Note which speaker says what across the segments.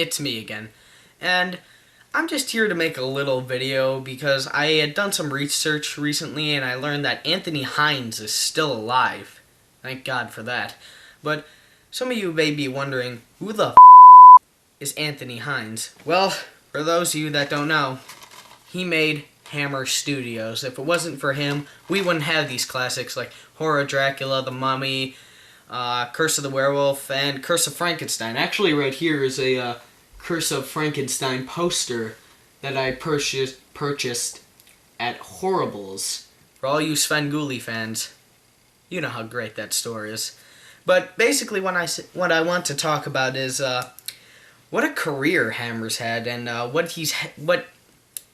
Speaker 1: it's me again. And I'm just here to make a little video because I had done some research recently and I learned that Anthony Hinds is still alive. Thank God for that. But some of you may be wondering, who the is Anthony Hinds? Well, for those of you that don't know, he made Hammer Studios. If it wasn't for him, we wouldn't have these classics like Horror Dracula, The Mummy, Curse of the Werewolf, and Curse of Frankenstein. Actually, right here is a Curse of Frankenstein poster that I purchased at Horribles. For all you Svengoolie fans, you know how great that store is. But basically, what I want to talk about is what a career Hammer's had, and what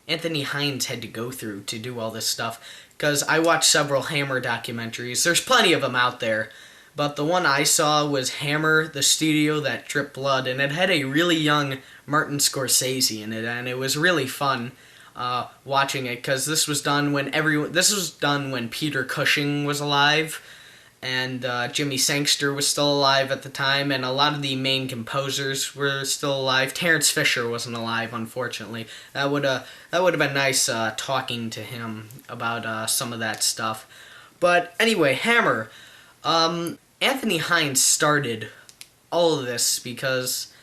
Speaker 1: Anthony Hinds had to go through to do all this stuff. Because I watched several Hammer documentaries. There's plenty of them out there. But the one I saw was Hammer, the studio that dripped blood, and it had a really young Martin Scorsese in it, and it was really fun watching it, because this was done when Peter Cushing was alive, and Jimmy Sangster was still alive at the time, and a lot of the main composers were still alive. Terence Fisher wasn't alive, unfortunately. That would have been nice talking to him about some of that stuff. But anyway, Hammer. Anthony Hinds started all of this because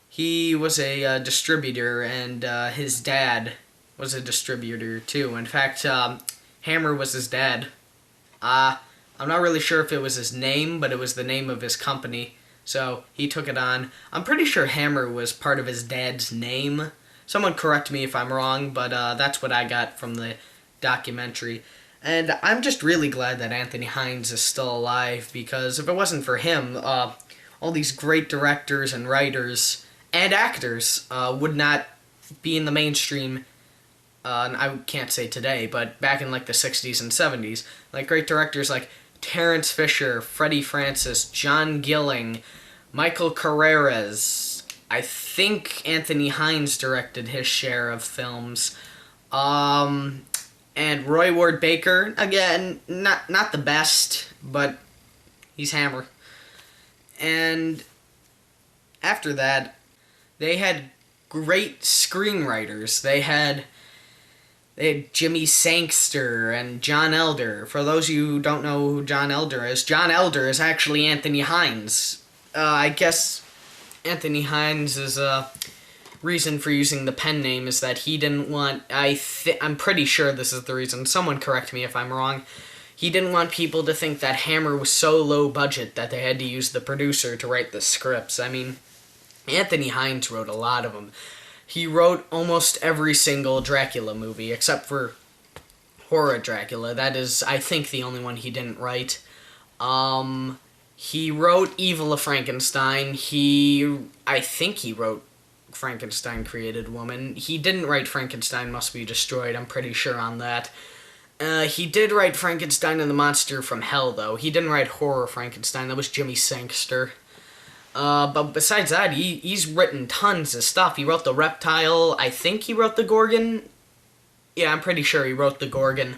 Speaker 1: he was a distributor, and his dad was a distributor too. In fact, Hammer was his dad. I'm not really sure if it was his name, but it was the name of his company, so he took it on. I'm pretty sure Hammer was part of his dad's name. Someone correct me if I'm wrong, but that's what I got from the documentary. And I'm just really glad that Anthony Hinds is still alive, because if it wasn't for him, all these great directors and writers and actors would not be in the mainstream. And I can't say today, but back in like the 60s and 70s. Like great directors like Terence Fisher, Freddie Francis, John Gilling, Michael Carreras. I think Anthony Hinds directed his share of films. And Roy Ward Baker, again, not the best, but he's Hammer. And after that, they had great screenwriters. They had Jimmy Sangster and John Elder. For those of you who don't know who John Elder is actually Anthony Hinds. I guess Anthony Hinds is reason for using the pen name is that he didn't want, I'm pretty sure this is the reason, someone correct me if I'm wrong, he didn't want people to think that Hammer was so low budget that they had to use the producer to write the scripts. I mean, Anthony Hinds wrote a lot of them. He wrote almost every single Dracula movie, except for Horror Dracula. That is, I think, the only one he didn't write. He wrote Evil of Frankenstein. I think he wrote Frankenstein Created Woman. He didn't write Frankenstein Must Be Destroyed, I'm pretty sure on that. He did write Frankenstein and the Monster from Hell, though. He didn't write Horror Frankenstein, that was Jimmy Sangster. But besides that, he's written tons of stuff. He wrote The Reptile, I think he wrote The Gorgon. Yeah, I'm pretty sure he wrote The Gorgon.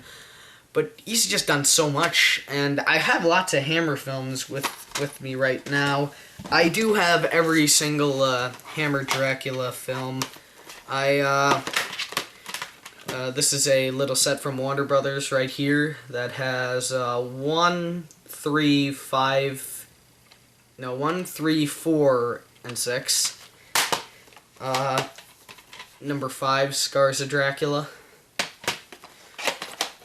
Speaker 1: But he's just done so much, and I have lots of Hammer films with me right now. I do have every single Hammer Dracula film. This is a little set from Warner Brothers right here that has 1, 3, 4, and 6. Number 5, Scars of Dracula.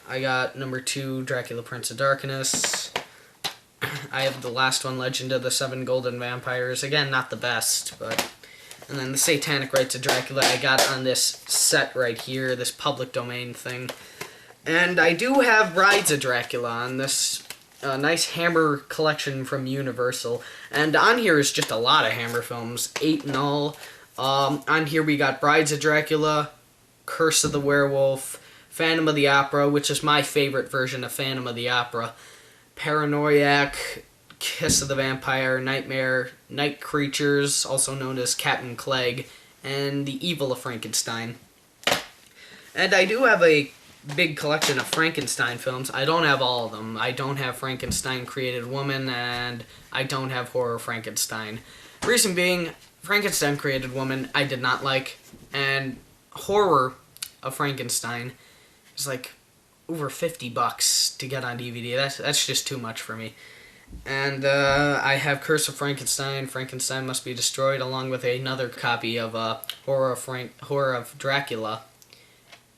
Speaker 1: I got number 2, Dracula Prince of Darkness. I have the last one, Legend of the Seven Golden Vampires. Again, not the best, but... And then the Satanic Rites of Dracula I got on this set right here, this public domain thing. And I do have Brides of Dracula on this nice Hammer collection from Universal. And on here is just a lot of Hammer films, 8 in all. On here we got Brides of Dracula, Curse of the Werewolf, Phantom of the Opera, which is my favorite version of Phantom of the Opera, Paranoiac, Kiss of the Vampire, Nightmare, Night Creatures, also known as Captain Clegg, and The Evil of Frankenstein. And I do have a big collection of Frankenstein films. I don't have all of them. I don't have Frankenstein Created Woman, and I don't have Horror Frankenstein. Reason being, Frankenstein Created Woman I did not like, and Horror of Frankenstein is like over $50 to get on DVD. That's just too much for me. And I have Curse of Frankenstein, Frankenstein Must Be Destroyed, along with another copy of Horror of Dracula.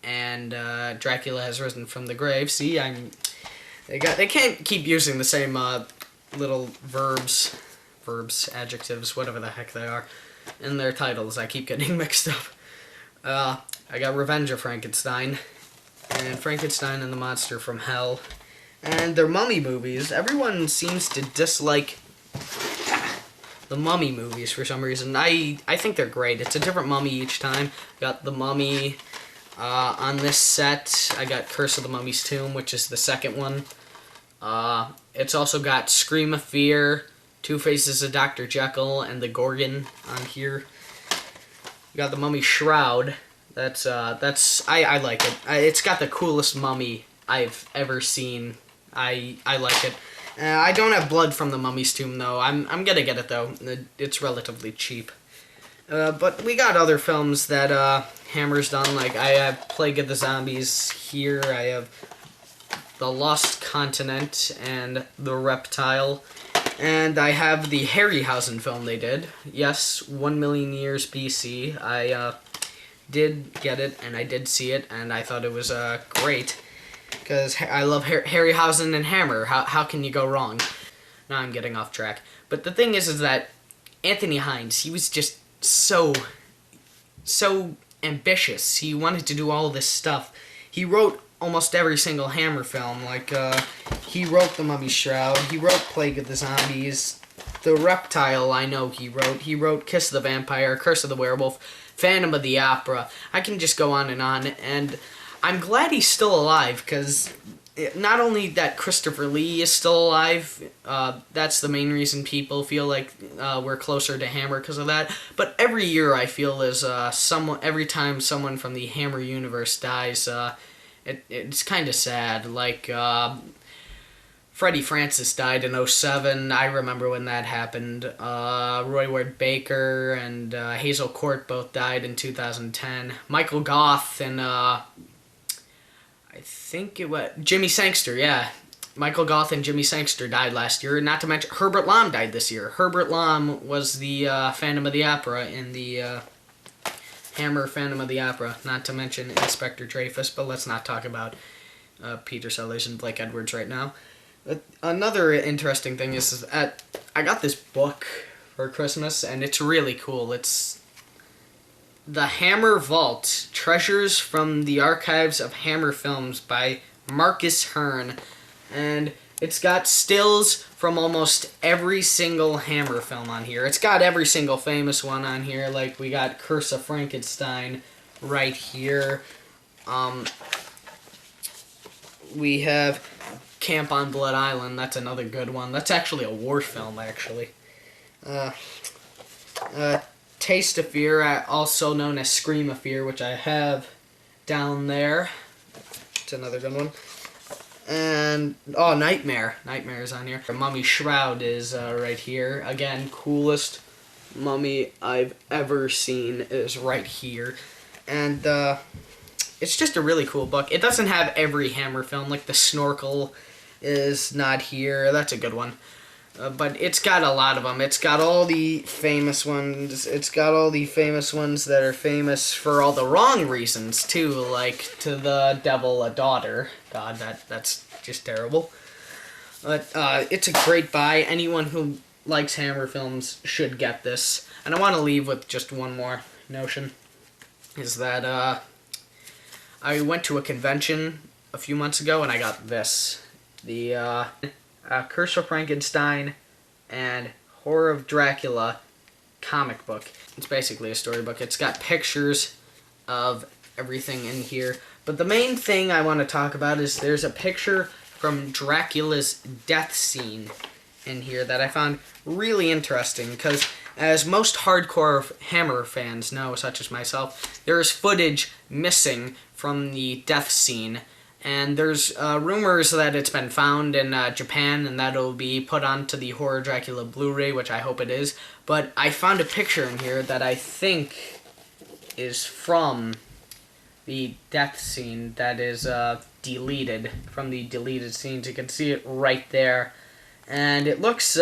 Speaker 1: And Dracula Has Risen from the Grave. See, they can't keep using the same little verbs, adjectives, whatever the heck they are, in their titles. I keep getting mixed up. I got Revenge of Frankenstein, and Frankenstein and the Monster from Hell. And their Mummy movies. Everyone seems to dislike the Mummy movies for some reason. I think they're great. It's a different mummy each time. Got the Mummy on this set. I got Curse of the Mummy's Tomb, which is the second one. It's also got Scream of Fear, Two Faces of Dr. Jekyll, and the Gorgon on here. We got the Mummy Shroud. I like it. It's got the coolest mummy I've ever seen. I like it. I don't have Blood from the Mummy's Tomb though. I'm gonna get it though. It's relatively cheap. But we got other films that Hammer's done. Like I have Plague of the Zombies here. I have The Lost Continent and The Reptile. And I have the Harryhausen film they did. Yes, 1 million years BC. I did get it and I did see it and I thought it was great. Because I love Harryhausen and Hammer. How can you go wrong? Now I'm getting off track. But the thing is that Anthony Hinds, he was just so ambitious. He wanted to do all this stuff. He wrote almost every single Hammer film. Like, he wrote The Mummy's Shroud. He wrote Plague of the Zombies. The Reptile, I know he wrote. He wrote Kiss of the Vampire, Curse of the Werewolf, Phantom of the Opera. I can just go on, and I'm glad he's still alive, because not only that Christopher Lee is still alive, that's the main reason people feel like we're closer to Hammer because of that, but every year I feel is every time someone from the Hammer universe dies, it's kind of sad. Like, Freddie Francis died in 2007. I remember when that happened. Roy Ward Baker and Hazel Court both died in 2010. Michael Goth and I think it was Jimmy Sangster, yeah. Michael Goth and Jimmy Sangster died last year. Not to mention, Herbert Lom died this year. Herbert Lom was the Phantom of the Opera in the Hammer Phantom of the Opera. Not to mention Inspector Dreyfus, but let's not talk about Peter Sellers and Blake Edwards right now. But another interesting thing is that I got this book for Christmas, and it's really cool. It's The Hammer Vault, Treasures from the Archives of Hammer Films by Marcus Hearn. And it's got stills from almost every single Hammer film on here. It's got every single famous one on here. Like, we got Curse of Frankenstein right here. We have Camp on Blood Island. That's another good one. That's actually a war film, actually. Taste of Fear, also known as Scream of Fear, which I have down there. It's another good one. And, Nightmare. Nightmare is on here. Mummy Shroud is right here. Again, coolest mummy I've ever seen is right here. And it's just a really cool book. It doesn't have every Hammer film, like The Snorkel is not here. That's a good one. But it's got a lot of them. It's got all the famous ones. It's got all the famous ones that are famous for all the wrong reasons, too. Like, To the Devil a Daughter. God, that's just terrible. But it's a great buy. Anyone who likes Hammer films should get this. And I want to leave with just one more notion. Is that I went to a convention a few months ago and I got this. The Curse of Frankenstein and Horror of Dracula comic book. It's basically a storybook. It's got pictures of everything in here. But the main thing I want to talk about is there's a picture from Dracula's death scene in here that I found really interesting, because as most hardcore Hammer fans know, such as myself, there is footage missing from the death scene, And there's rumors that it's been found in Japan and that it'll be put onto the Horror Dracula Blu-ray, which I hope it is. But I found a picture in here that I think is from the death scene that is deleted, from the deleted scenes. You can see it right there. And it looks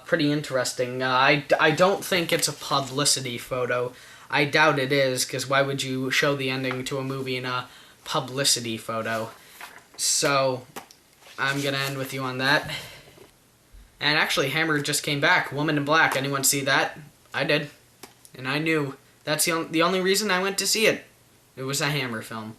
Speaker 1: pretty interesting. I don't think it's a publicity photo. I doubt it is, because why would you show the ending to a movie in a publicity photo? So, I'm going to end with you on that. And actually, Hammer just came back. Woman in Black. Anyone see that? I did. And I knew. That's the only reason I went to see it. It was a Hammer film.